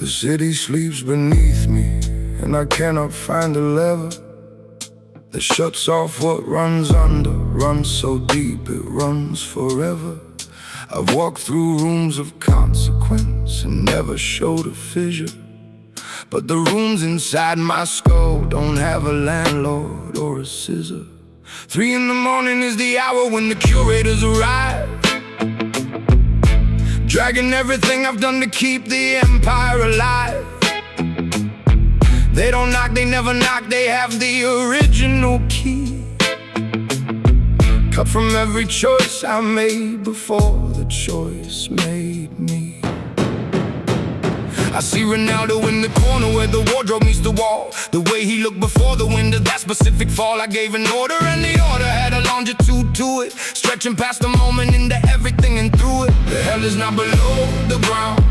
The city sleeps beneath me, and I cannot find a lever that shuts off what runs under. Runs so deep it runs forever. I've walked through rooms of consequence and never showed a fissure, but the rooms inside my skull don't have a landlord or a scissor. 3 in the morning is the hour when the curators arrive, dragging everything I've done to keep the empire alive. They don't knock, they never knock, they have the original key, cut from every choice I made before the choice made me. I see Renaldo in the corner where the wardrobe meets the wall. The way he looked before the window, that specific fall. I gave an order and the order had a longitude to it, stretching past the moment into everything and through it. The hell is not below the ground.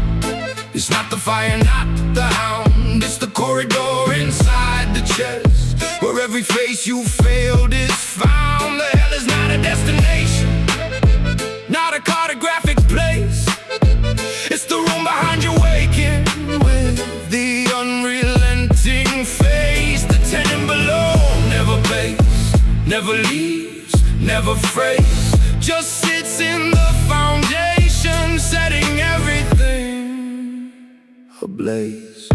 It's not the fire, not the hound. It's the corridor inside the chest, where every face you failed is found. The hell is not a destination, not a cartographic place. It's the room behind you waking, with the unrelenting face. The tenant below never pays, never leaves, never frays, just sits in the foundation, setting everything ablaze.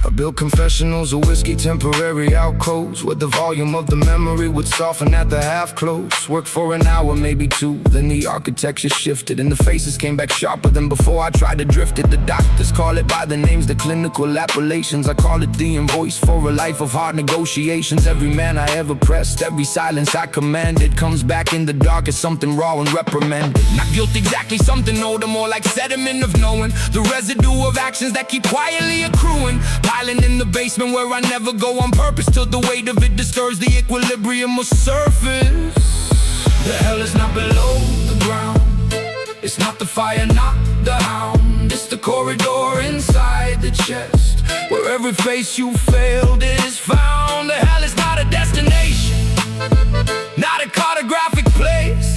I built confessionals of whiskey, temporary alcoves, where the volume of the memory would soften at the half-close. Worked for an hour, maybe 2, then the architecture shifted and the faces came back sharper than before I tried to drift it. The doctors call it by the names, the clinical appellations. I call it the invoice for a life of hard negotiations. Every man I ever pressed, every silence I commanded, comes back in the dark as something raw and reprimanded. Not guilt exactly, something older, more like sediment of knowing, the residue of actions that keep quietly accruing, piling in the basement where I never go on purpose, till the weight of it disturbs the equilibrium of surface. The hell is not below the ground. It's not the fire, not the hound. It's the corridor inside the chest, where every face you failed is found. The hell is not a destination, not a cartographic place.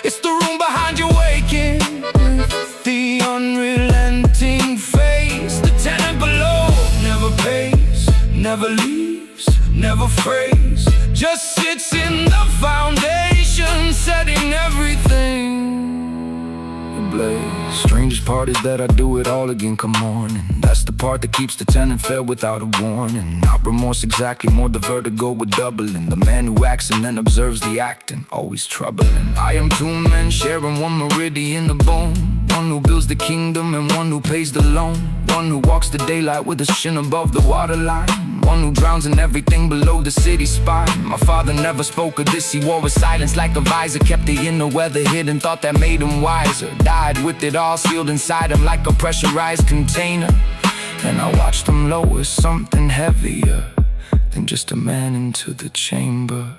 It's the room behind you waking, with the unrelenting face. The tenant below never pays, never leaves, never frays, just sits in the foundation, setting everything ablaze. Strangest part is that I do it all again come morning. That's the part that keeps the tenant fed without a warning. Not remorse exactly, more the vertigo with doubling. The man who acts and then observes the acting, always troubling. I am 2 men sharing one meridian of bone, one who builds the kingdom and one who pays the loan, one who walks the daylight with a shin above the waterline, one who drowns in everything below the city spine. My father never spoke of this, he wore a silence like a visor, kept the inner weather hidden, thought that made him wiser. Died with it all sealed inside him like a pressurized container, and I watched him lower something heavier than just a man into the chamber.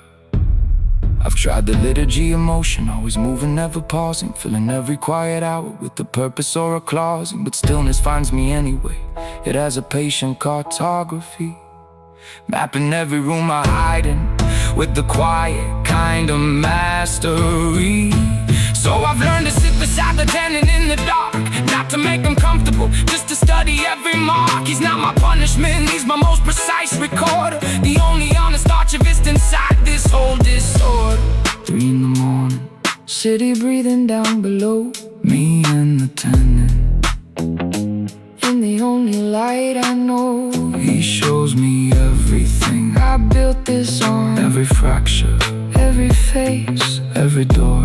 I've tried the liturgy of motion, always moving, never pausing, filling every quiet hour with a purpose or a clause, but stillness finds me anyway. It has a patient cartography, mapping every room I hide in with the quiet kind of mastery. So I've learned to sit beside the tenant in the dark, not to make him comfortable, just to study every mark. He's not my punishment, he's my most precise recorder, the only honest archivist inside this whole disorder. 3 in the morning, city breathing down below, me and the tenant in the only light I know. He shows me everything I built this on, every fracture, every face, every door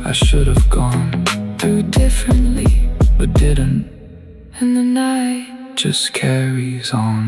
I should have gone through differently, but didn't. And the night just carries on.